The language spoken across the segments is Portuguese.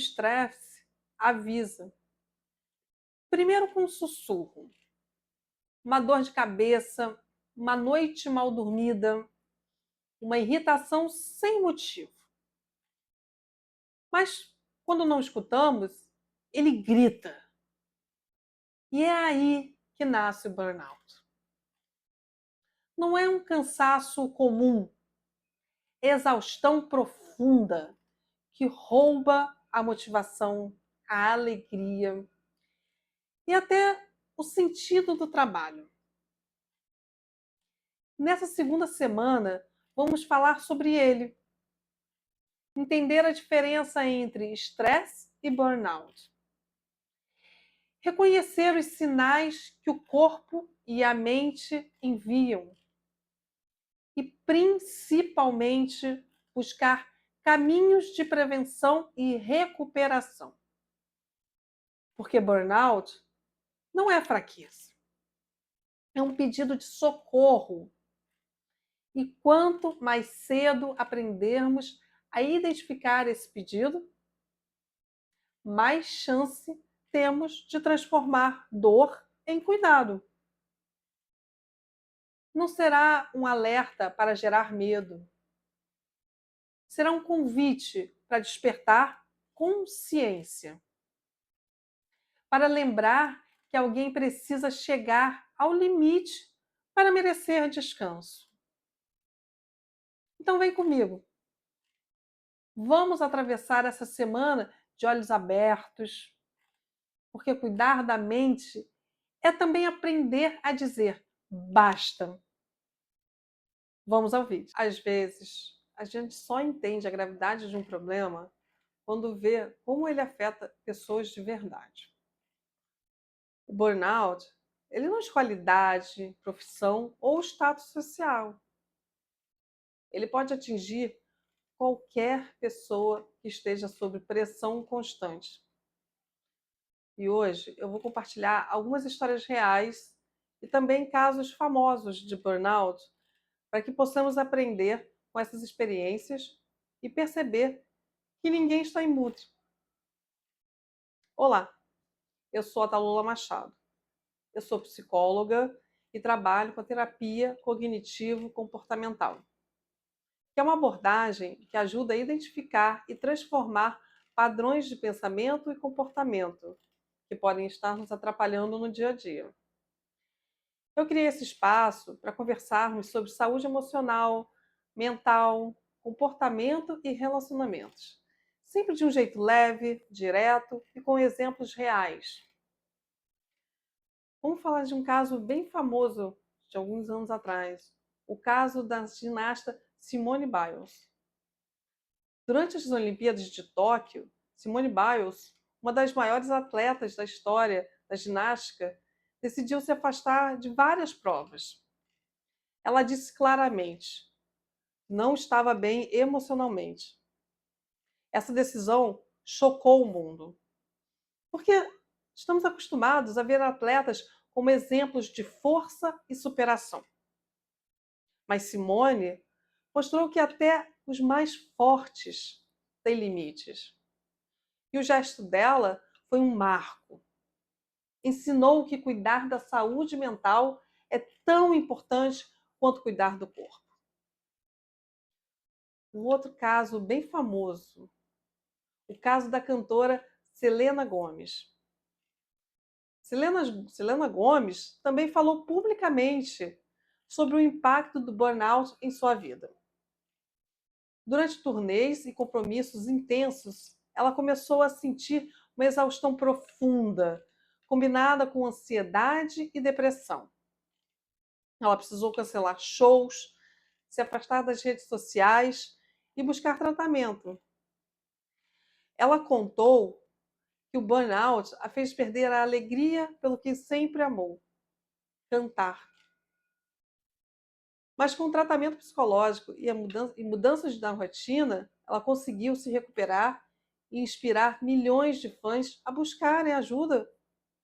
estresse avisa. Primeiro com um sussurro, uma dor de cabeça, uma noite mal dormida, uma irritação sem motivo. Mas quando não escutamos, ele grita. E é aí que nasce o burnout. Não é um cansaço comum, é exaustão profunda que rouba a motivação, a alegria e até o sentido do trabalho. Nessa segunda semana, vamos falar sobre ele, entender a diferença entre estresse e burnout, reconhecer os sinais que o corpo e a mente enviam e, principalmente, buscar caminhos de prevenção e recuperação. Porque burnout não é fraqueza, é um pedido de socorro. E quanto mais cedo aprendermos a identificar esse pedido, mais chance temos de transformar dor em cuidado. Não será um alerta para gerar medo. Será um convite para despertar consciência. Para lembrar que alguém precisa chegar ao limite para merecer descanso. Então vem comigo. Vamos atravessar essa semana de olhos abertos, porque cuidar da mente é também aprender a dizer basta. Vamos ao vídeo. Às vezes, a gente só entende a gravidade de um problema quando vê como ele afeta pessoas de verdade. O burnout, ele não escolhe idade, profissão ou status social. Ele pode atingir qualquer pessoa que esteja sob pressão constante. E hoje eu vou compartilhar algumas histórias reais e também casos famosos de burnout para que possamos aprender com essas experiências e perceber que ninguém está imune. Olá, eu sou a Talula Machado. Eu sou psicóloga e trabalho com a terapia cognitivo-comportamental, que é uma abordagem que ajuda a identificar e transformar padrões de pensamento e comportamento que podem estar nos atrapalhando no dia a dia. Eu criei esse espaço para conversarmos sobre saúde emocional, mental, comportamento e relacionamentos. Sempre de um jeito leve, direto e com exemplos reais. Vamos falar de um caso bem famoso de alguns anos atrás. O caso da ginasta Simone Biles. Durante as Olimpíadas de Tóquio, Simone Biles, uma das maiores atletas da história da ginástica, decidiu se afastar de várias provas. Ela disse claramente: não estava bem emocionalmente. Essa decisão chocou o mundo, porque estamos acostumados a ver atletas como exemplos de força e superação. Mas Simone mostrou que até os mais fortes têm limites. E o gesto dela foi um marco. Ensinou que cuidar da saúde mental é tão importante quanto cuidar do corpo. Um outro caso bem famoso, o caso da cantora Selena Gomez. Selena Gomez também falou publicamente sobre o impacto do burnout em sua vida. Durante turnês e compromissos intensos, ela começou a sentir uma exaustão profunda, combinada com ansiedade e depressão. Ela precisou cancelar shows, se afastar das redes sociais e buscar tratamento. Ela contou que o burnout a fez perder a alegria pelo que sempre amou: cantar. Mas com o tratamento psicológico e mudanças na rotina, ela conseguiu se recuperar e inspirar milhões de fãs a buscarem ajuda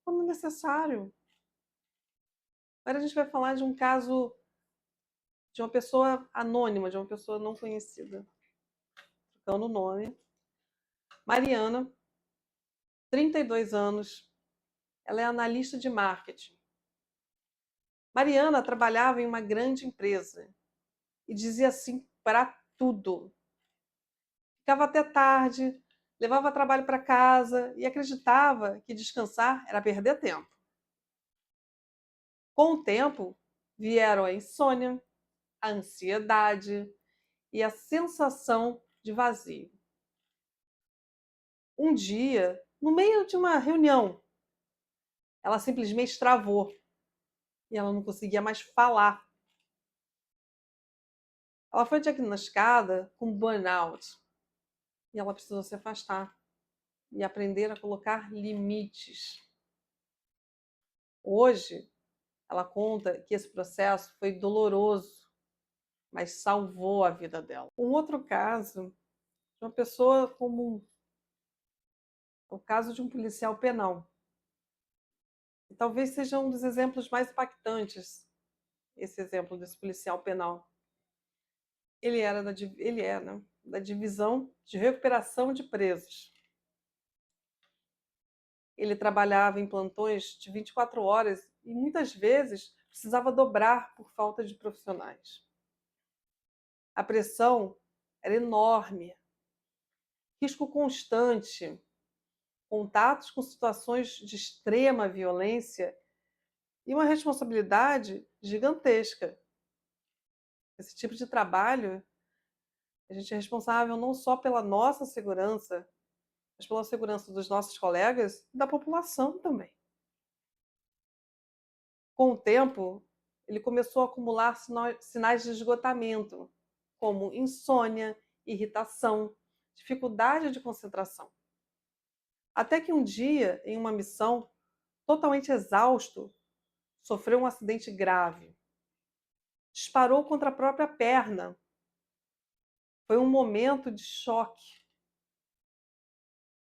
quando necessário. Agora a gente vai falar de um caso de uma pessoa anônima, de uma pessoa não conhecida. Trocando o nome. Mariana, 32 anos, ela é analista de marketing. Mariana trabalhava em uma grande empresa e dizia sim para tudo. Ficava até tarde, levava trabalho para casa e acreditava que descansar era perder tempo. Com o tempo, vieram a insônia, a ansiedade e a sensação de vazio. Um dia, no meio de uma reunião, ela simplesmente travou e ela não conseguia mais falar. Ela foi diagnosticada com burnout e ela precisou se afastar e aprender a colocar limites. Hoje, ela conta que esse processo foi doloroso, mas salvou a vida dela. Um outro caso de uma pessoa comum, o caso de um policial penal. E talvez seja um dos exemplos mais impactantes, esse exemplo desse policial penal. Ele é, né, da divisão de recuperação de presos. Ele trabalhava em plantões de 24 horas e muitas vezes precisava dobrar por falta de profissionais. A pressão era enorme, risco constante, contatos com situações de extrema violência e uma responsabilidade gigantesca. Esse tipo de trabalho, a gente é responsável não só pela nossa segurança, mas pela segurança dos nossos colegas e da população também. Com o tempo, ele começou a acumular sinais de esgotamento, como insônia, irritação, dificuldade de concentração. Até que um dia, em uma missão, totalmente exausto, sofreu um acidente grave. Disparou contra a própria perna. Foi um momento de choque.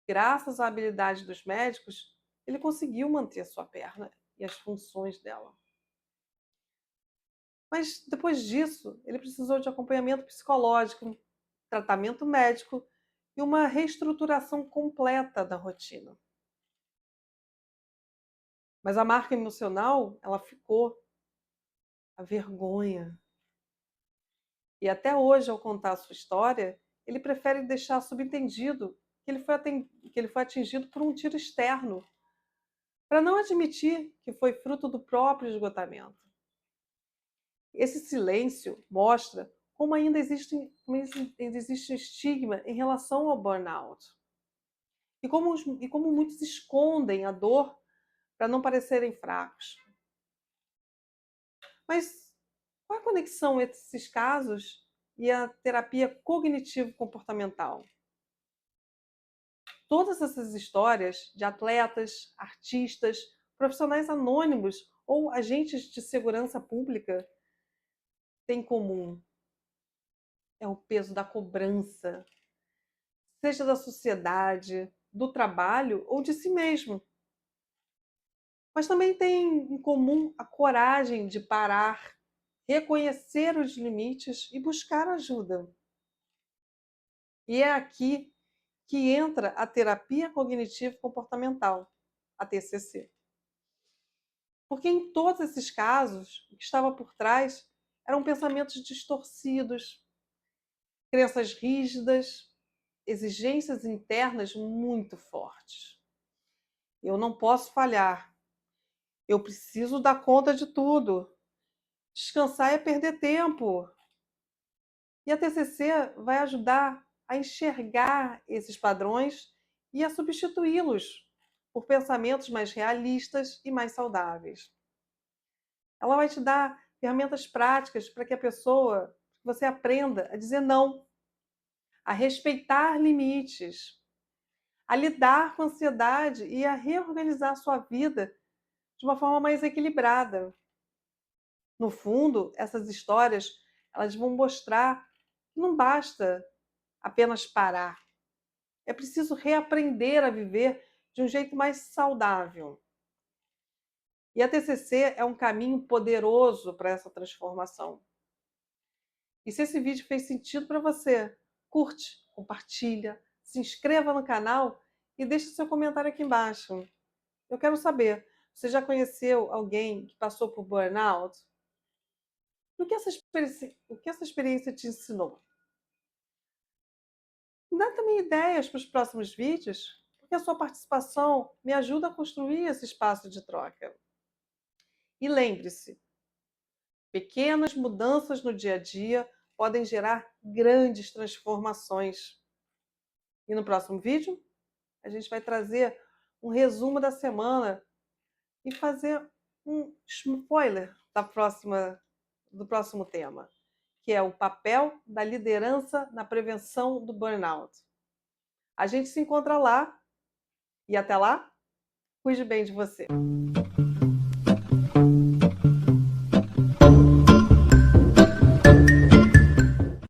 Graças à habilidade dos médicos, ele conseguiu manter a sua perna e as funções dela. Mas depois disso, ele precisou de acompanhamento psicológico, tratamento médico e uma reestruturação completa da rotina. Mas a marca emocional, ela ficou, a vergonha. E até hoje, ao contar a sua história, ele prefere deixar subentendido que ele foi atingido por um tiro externo, para não admitir que foi fruto do próprio esgotamento. Esse silêncio mostra como ainda existe um estigma em relação ao burnout. E como muitos escondem a dor para não parecerem fracos. Mas qual a conexão entre esses casos e a terapia cognitivo-comportamental? Todas essas histórias de atletas, artistas, profissionais anônimos ou agentes de segurança pública têm em comum é o peso da cobrança, seja da sociedade, do trabalho ou de si mesmo. Mas também tem em comum a coragem de parar, reconhecer os limites e buscar ajuda. E é aqui que entra a terapia cognitivo-comportamental, a TCC. Porque em todos esses casos, o que estava por trás eram pensamentos distorcidos, crenças rígidas, exigências internas muito fortes. Eu não posso falhar. Eu preciso dar conta de tudo. Descansar é perder tempo. E a TCC vai ajudar a enxergar esses padrões e a substituí-los por pensamentos mais realistas e mais saudáveis. Ela vai te dar ferramentas práticas para que você aprenda a dizer não, a respeitar limites, a lidar com a ansiedade e a reorganizar a sua vida de uma forma mais equilibrada. No fundo, essas histórias, elas vão mostrar que não basta apenas parar. É preciso reaprender a viver de um jeito mais saudável. E a TCC é um caminho poderoso para essa transformação. E se esse vídeo fez sentido para você, curte, compartilha, se inscreva no canal e deixe seu comentário aqui embaixo. Eu quero saber, você já conheceu alguém que passou por burnout? O que essa experiência te ensinou? Dá também ideias para os próximos vídeos, porque a sua participação me ajuda a construir esse espaço de troca. E lembre-se, pequenas mudanças no dia a dia podem gerar grandes transformações. E no próximo vídeo, a gente vai trazer um resumo da semana e fazer um spoiler do próximo tema, que é o papel da liderança na prevenção do burnout. A gente se encontra lá e até lá, cuide bem de você.